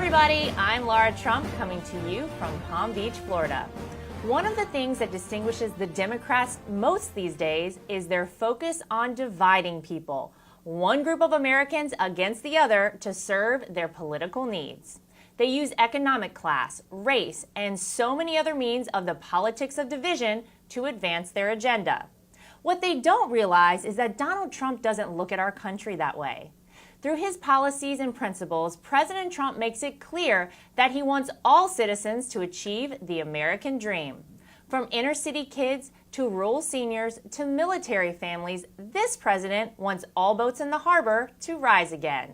everybody, I'm Laura Trump coming to you from Palm Beach, Florida. One of the things that distinguishes the Democrats most these days is their focus on dividing people, one group of Americans against the other to serve their political needs. They use economic class, race, and so many other means of the politics of division to advance their agenda. What they don't realize is that Donald Trump doesn't look at our country that way. Through his policies and principles, President Trump makes it clear that he wants all citizens to achieve the American dream. From inner city kids to rural seniors to military families, this president wants all boats in the harbor to rise again.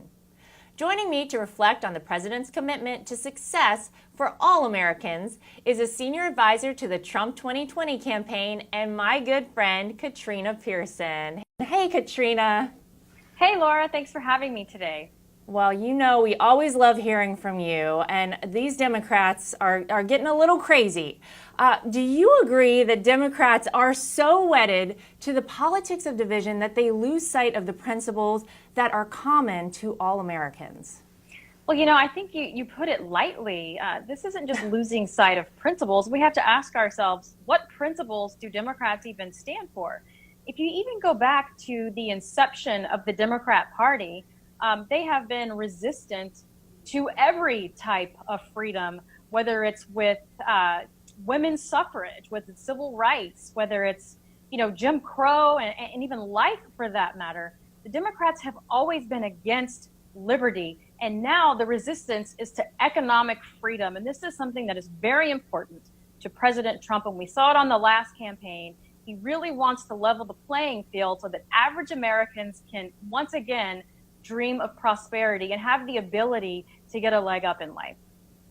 Joining me to reflect on the president's commitment to success for all Americans is a senior advisor to the Trump 2020 campaign and my good friend, Katrina Pearson. Hey, Katrina. Hey, Laura, thanks for having me today. Well, you know, we always love hearing from you, and these Democrats are getting a little crazy. Do you agree that Democrats are so wedded to the politics of division that they lose sight of the principles that are common to all Americans? Well, you know, I think you put it lightly. This isn't just losing sight of principles. We have to ask ourselves, what principles do Democrats even stand for? If you even go back to the inception of the Democrat Party, they have been resistant to every type of freedom, whether it's with women's suffrage, with civil rights, whether it's, you know, Jim Crow and even life for that matter. The Democrats have always been against liberty, and now the resistance is to economic freedom. And this is something that is very important to President Trump, and we saw it on the last campaign. He really wants to level the playing field so that average Americans can once again dream of prosperity and have the ability to get a leg up in life.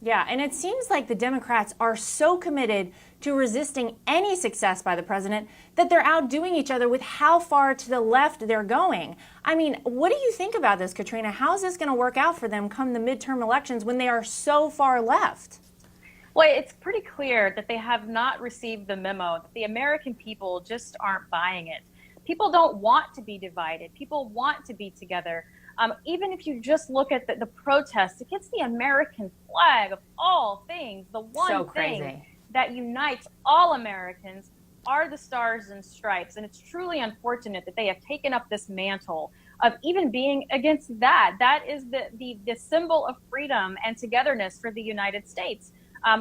Yeah, and it seems like the Democrats are so committed to resisting any success by the president that they're outdoing each other with how far to the left they're going. I mean, what do you think about this, Katrina? How is this going to work out for them come the midterm elections when they are so far left? Well, it's pretty clear that they have not received the memo, that the American people just aren't buying it. People don't want to be divided. People want to be together. Even if you just look at the protests against the American flag of all things, the one thing that unites all Americans are the stars and stripes. And it's truly unfortunate that they have taken up this mantle of even being against that. That is the symbol of freedom and togetherness for the United States.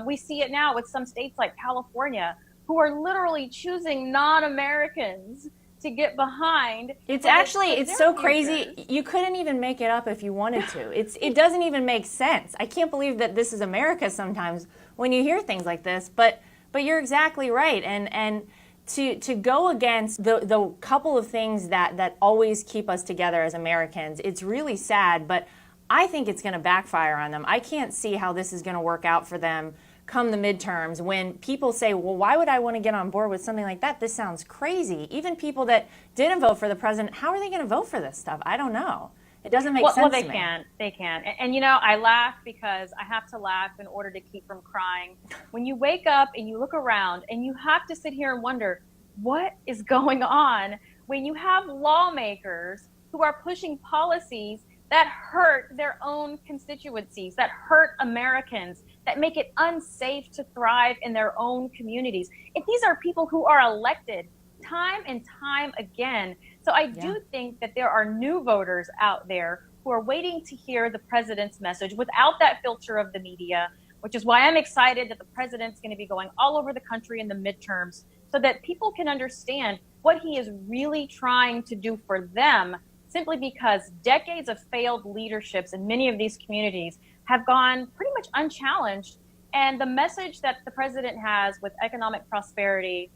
We see it now with some states like California, who are literally choosing non-Americans to get behind. It's so crazy. You couldn't even make it up if you wanted to. It doesn't even make sense. I can't believe that this is America sometimes when you hear things like this. But you're exactly right. And to go against the couple of things that always keep us together as Americans, it's really sad. But I think it's going to backfire on them. I can't see how this is going to work out for them come the midterms when people say, well, why would I want to get on board with something like that? This sounds crazy. Even people that didn't vote for the president, how are they going to vote for this stuff? I don't know. It doesn't make sense to me. Well, they can. And you know, I laugh because I have to laugh in order to keep from crying. When you wake up and you look around and you have to sit here and wonder, what is going on when you have lawmakers who are pushing policies that hurt their own constituencies, that hurt Americans, that make it unsafe to thrive in their own communities. If these are people who are elected time and time again. So I do think that there are new voters out there who are waiting to hear the president's message without that filter of the media, which is why I'm excited that the president's going to be going all over the country in the midterms so that people can understand what he is really trying to do for them, simply because decades of failed leaderships in many of these communities have gone pretty much unchallenged. And the message that the president has with economic prosperity,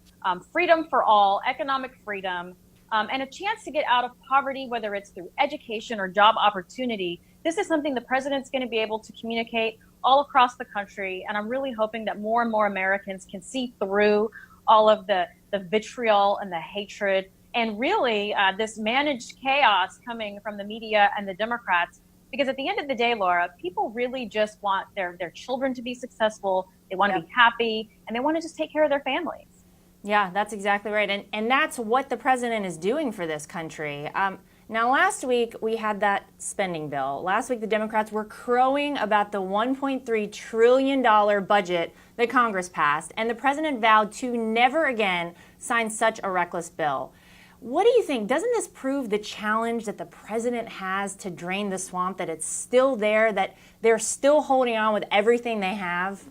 freedom for all, economic freedom, and a chance to get out of poverty, whether it's through education or job opportunity, this is something the president's going to be able to communicate all across the country. And I'm really hoping that more and more Americans can see through all of the vitriol and the hatred and really this managed chaos coming from the media and the Democrats. Because at the end of the day, Laura, people really just want their children to be successful. They want to be happy, and they want to just take care of their families. Yeah, that's exactly right. And that's what the president is doing for this country. Now, last week we had that spending bill. Last week the Democrats were crowing about the $1.3 trillion budget that Congress passed, and the president vowed to never again sign such a reckless bill. What do you think? Doesn't this prove the challenge that the president has to drain the swamp, that it's still there, that they're still holding on with everything they have?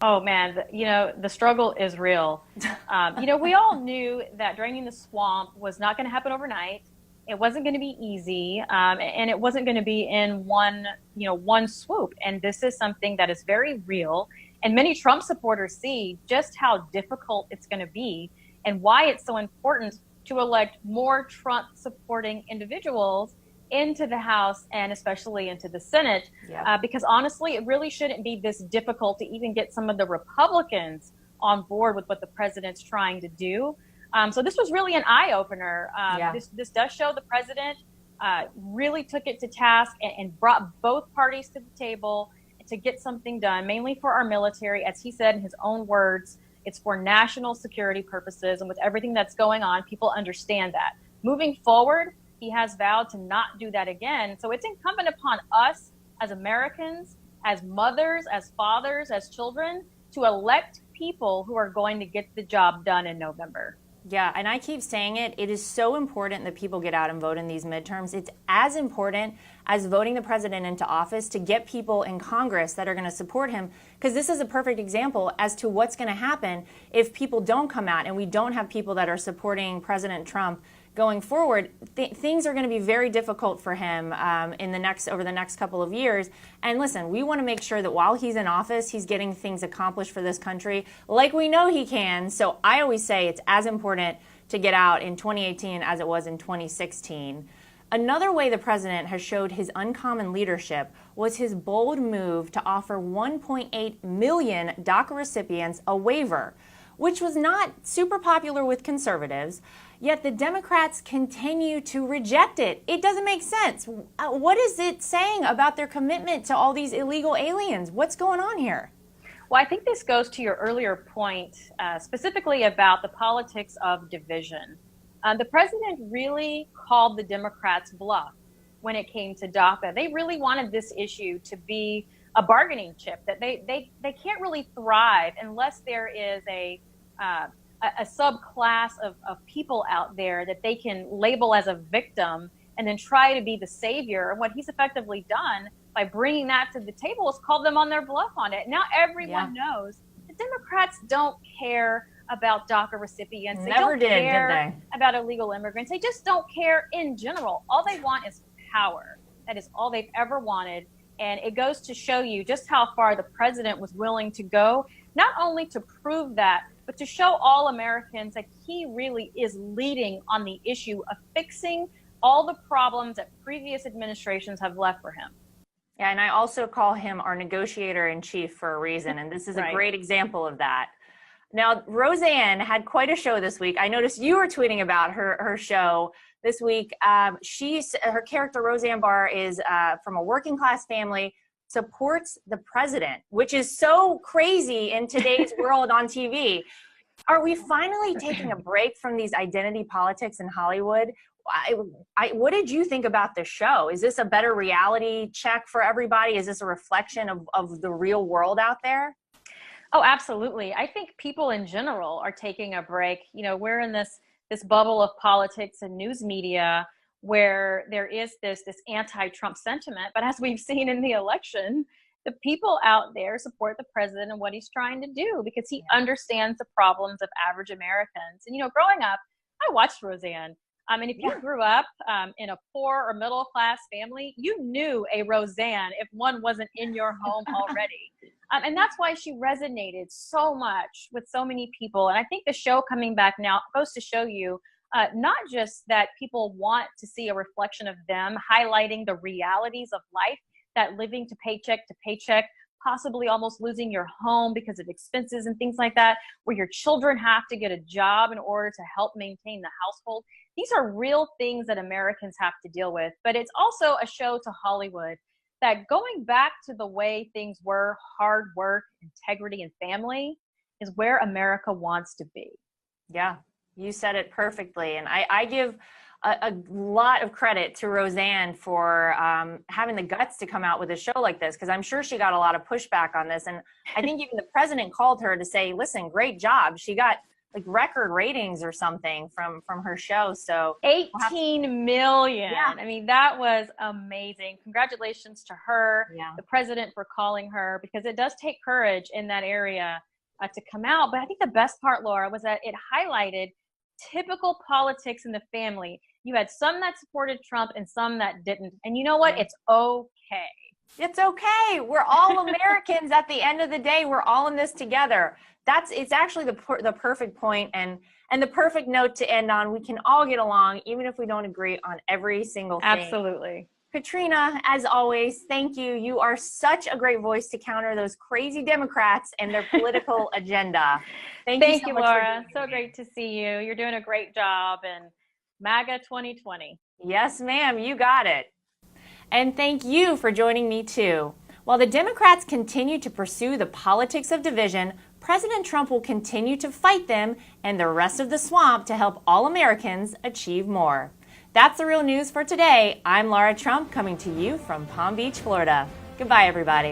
Oh man, the struggle is real. We all knew that draining the swamp was not going to happen overnight. It wasn't going to be easy, and it wasn't going to be in one swoop. And this is something that is very real. And many Trump supporters see just how difficult it's going to be and why it's so important to elect more Trump supporting individuals into the House and especially into the Senate, because honestly, it really shouldn't be this difficult to even get some of the Republicans on board with what the president's trying to do. So this was really an eye-opener. This does show the president really took it to task and brought both parties to the table to get something done, mainly for our military. As he said in his own words, it's for national security purposes, and with everything that's going on, people understand that. Moving forward, he has vowed to not do that again. So it's incumbent upon us as Americans, as mothers, as fathers, as children, to elect people who are going to get the job done in November. Yeah, and I keep saying it. It is so important that people get out and vote in these midterms. It's as important as voting the president into office to get people in Congress that are going to support him, because this is a perfect example as to what's going to happen if people don't come out and we don't have people that are supporting President Trump going forward. Things are going to be very difficult for him over the next couple of years. And listen, we want to make sure that while he's in office, he's getting things accomplished for this country like we know he can. So I always say it's as important to get out in 2018 as it was in 2016. Another way the president has showed his uncommon leadership was his bold move to offer 1.8 million DACA recipients a waiver, which was not super popular with conservatives. Yet the Democrats continue to reject it. It doesn't make sense. What is it saying about their commitment to all these illegal aliens? What's going on here? Well, I think this goes to your earlier point, specifically about the politics of division. The president really called the Democrats bluff when it came to DACA. They really wanted this issue to be a bargaining chip, that they can't really thrive unless there is a subclass of people out there that they can label as a victim and then try to be the savior. And what he's effectively done by bringing that to the table is called them on their bluff on it. Now everyone knows the Democrats don't care about DACA recipients. They don't care about illegal immigrants. They just don't care in general. All they want is power. That is all they've ever wanted. And it goes to show you just how far the president was willing to go, not only to prove that, but to show all Americans that he really is leading on the issue of fixing all the problems that previous administrations have left for him. Yeah, and I also call him our negotiator in chief for a reason, and this is a great example of that. Now, Roseanne had quite a show this week. I noticed you were tweeting about her show this week. Her character, Roseanne Barr, is from a working class family, supports the president, which is so crazy in today's world on TV. Are we finally taking a break from these identity politics in Hollywood? What did you think about the show? Is this a better reality check for everybody? Is this a reflection of the real world out there? Oh, absolutely. I think people in general are taking a break. We're in this bubble of politics and news media where there is this anti-Trump sentiment. But as we've seen in the election, the people out there support the president and what he's trying to do because he understands the problems of average Americans. And, growing up, I watched Roseanne. And if you grew up in a poor or middle class family, you knew a Roseanne if one wasn't in your home already. And that's why she resonated so much with so many people. And I think the show coming back now goes to show you not just that people want to see a reflection of them, highlighting the realities of life, that living to paycheck, possibly almost losing your home because of expenses and things like that, where your children have to get a job in order to help maintain the household. These are real things that Americans have to deal with. But it's also a show to Hollywood that going back to the way things were, hard work, integrity, and family, is where America wants to be. Yeah, you said it perfectly. And I give a lot of credit to Roseanne for having the guts to come out with a show like this, because I'm sure she got a lot of pushback on this. And I think even the president called her to say, listen, great job. She got like record ratings or something from her show. So 18 million. Yeah. I mean, that was amazing. Congratulations to her, Yeah. the president, for calling her, because it does take courage in that area to come out. But I think the best part, Laura, was that it highlighted typical politics in the family. You had some that supported Trump and some that didn't. And you know what? Yeah. It's okay. It's okay. We're all Americans at the end of the day. We're all in this together. It's actually the perfect point and the perfect note to end on. We can all get along, even if we don't agree on every single thing. Absolutely. Katrina, as always, thank you. You are such a great voice to counter those crazy Democrats and their political agenda. Thank so you, much Laura. for So great to see you. You're doing a great job. And MAGA 2020. Yes, ma'am. You got it. And thank you for joining me, too. While the Democrats continue to pursue the politics of division, President Trump will continue to fight them and the rest of the swamp to help all Americans achieve more. That's the real news for today. I'm Laura Trump, coming to you from Palm Beach, Florida. Goodbye, everybody.